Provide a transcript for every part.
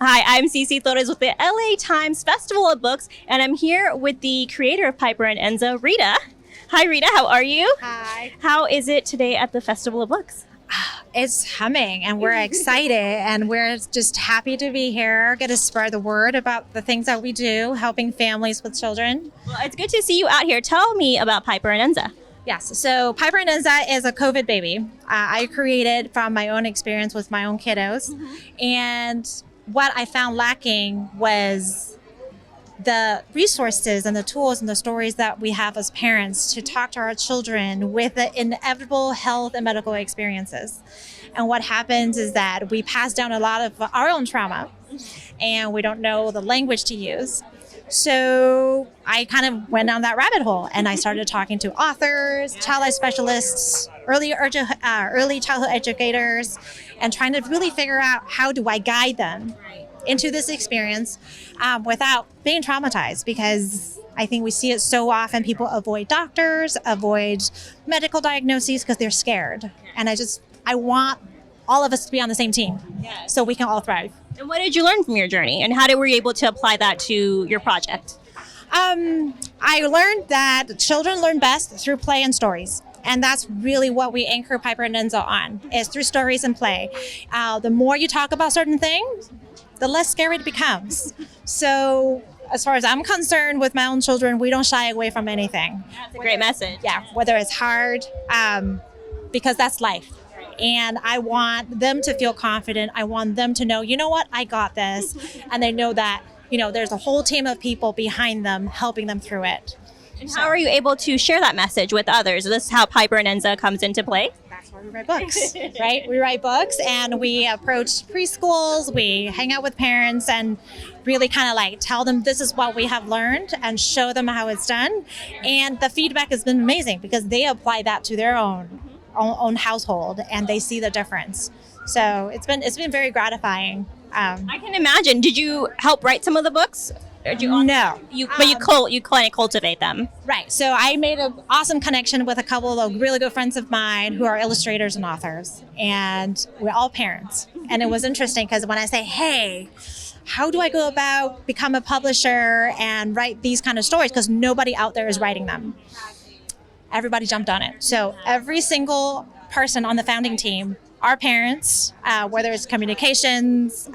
Hi, I'm CeCee Torres with the LA Times Festival of Books, and I'm here with the creator of Piper and Enza, Rita. Hi, Rita. How are you? Hi. How is it today at the Festival of Books? It's humming and we're excited and we're just happy to be here, get to spread the word about the things that we do, helping families with children. Well, it's good to see you out here. Tell me about Piper and Enza. Yes, so Piper Enza is a COVID baby. I created from my own experience with my own kiddos. And what I found lacking was the resources and the tools and the stories that we have as parents to talk to our children with the inevitable health and medical experiences. And what happens is that we pass down a lot of our own trauma and we don't know the language to use. So I kind of went down that rabbit hole and I started talking to authors, child life specialists, early childhood educators, and trying to really figure out how do I guide them into this experience without being traumatized, because I think we see it so often. People avoid doctors, avoid medical diagnoses because they're scared. And I want all of us to be on the same team so we can all thrive. And what did you learn from your journey, and how were you able to apply that to your project? I learned that children learn best through play and stories. And that's really what we anchor Piper and Enza on, is through stories and play. The more you talk about certain things, the less scary it becomes. So as far as I'm concerned with my own children, we don't shy away from anything. That's a great message. Yeah, whether it's hard, because that's life. And I want them to feel confident. I want them to know, you know what, I got this. And they know that, there's a whole team of people behind them helping them through it. And how are you able to share that message with others? Is this how Piper and Enza comes into play? That's why we write books, right? We write books and we approach preschools, we hang out with parents and really kind of like tell them this is what we have learned and show them how it's done. And the feedback has been amazing because they apply that to their own household and they see the difference. So it's been very gratifying. I can imagine. Did you help write some of the books? No. But you kind of cultivate them. Right. So I made an awesome connection with a couple of really good friends of mine who are illustrators and authors. And we're all parents. And it was interesting because when I say, hey, how do I go about become a publisher and write these kind of stories? Because nobody out there is writing them. Everybody jumped on it. So every single person on the founding team, our parents, whether it's communications,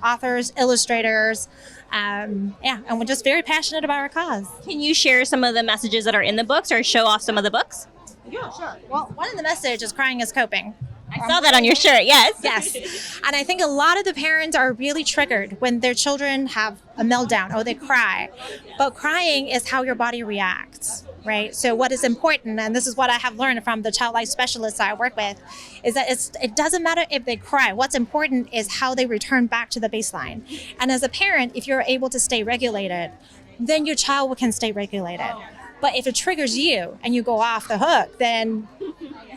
authors, illustrators, and we're just very passionate about our cause. Can you share some of the messages that are in the books or show off some of the books? Yeah, sure. Well, one of the messages is crying is coping. I saw that on your shirt, yes. Yes. And I think a lot of the parents are really triggered when their children have a meltdown or they cry. But crying is how your body reacts, right? So what is important, and this is what I have learned from the child life specialists I work with, is that it doesn't matter if they cry. What's important is how they return back to the baseline. And as a parent, if you're able to stay regulated, then your child can stay regulated. But if it triggers you and you go off the hook, then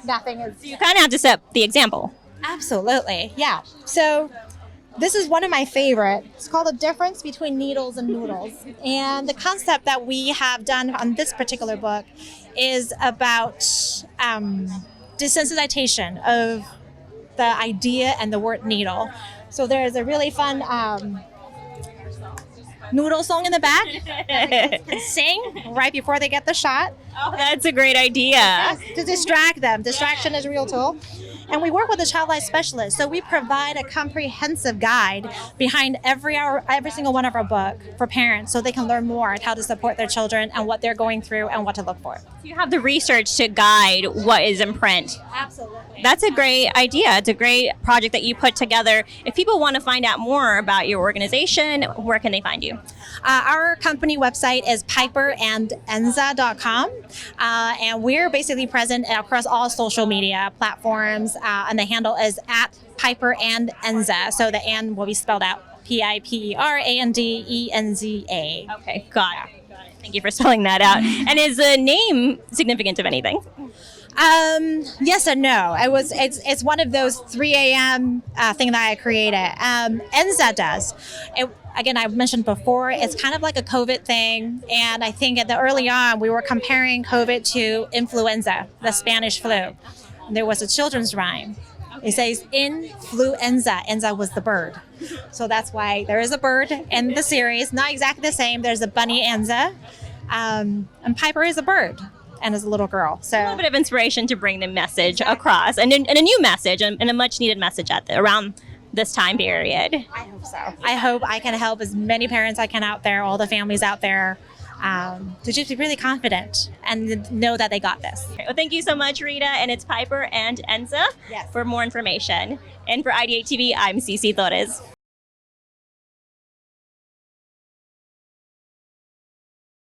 nothing is... You kind of have to set the example. Absolutely, yeah. So this is one of my favorite. It's called The Difference Between Needles and Noodles. And the concept that we have done on this particular book is about desensitization of the idea and the word needle. So there's a really fun noodle song in the back that can sing right before they get the shot. Oh, that's a great idea. To distract them. Distraction is a real tool. And we work with a child life specialist. So we provide a comprehensive guide behind every single one of our book for parents so they can learn more on how to support their children and what they're going through and what to look for. You have the research to guide what is in print. Absolutely. That's a great idea. It's a great project that you put together. If people want to find out more about your organization, where can they find you? Our company website is piperandenza.com. And we're basically present across all social media platforms. And the handle is at Piper and Enza. So the "and" will be spelled out PIPERANDENZA. Okay, got it. Thank you for spelling that out. And is the name significant of anything? Yes and no. It's one of those 3 a.m. Thing that I created. Enza does. Again, I mentioned before, it's kind of like a COVID thing. And I think early on, we were comparing COVID to influenza, the Spanish flu. There was a children's rhyme. It says influenza. Enza was the bird. So that's why there is a bird in the series. Not exactly the same. There's a bunny Enza. And Piper is a bird and is a little girl. A So little bit of inspiration to bring the message across, and a new message, and a much needed message around this time period. I hope so. I hope I can help as many parents I can out there, all the families out there, to just be really confident and know that they got this. Well, thank you so much, Rita, and it's Piper and Enza Yes. for more information. And for IdeateTV, I'm CeCee Torres.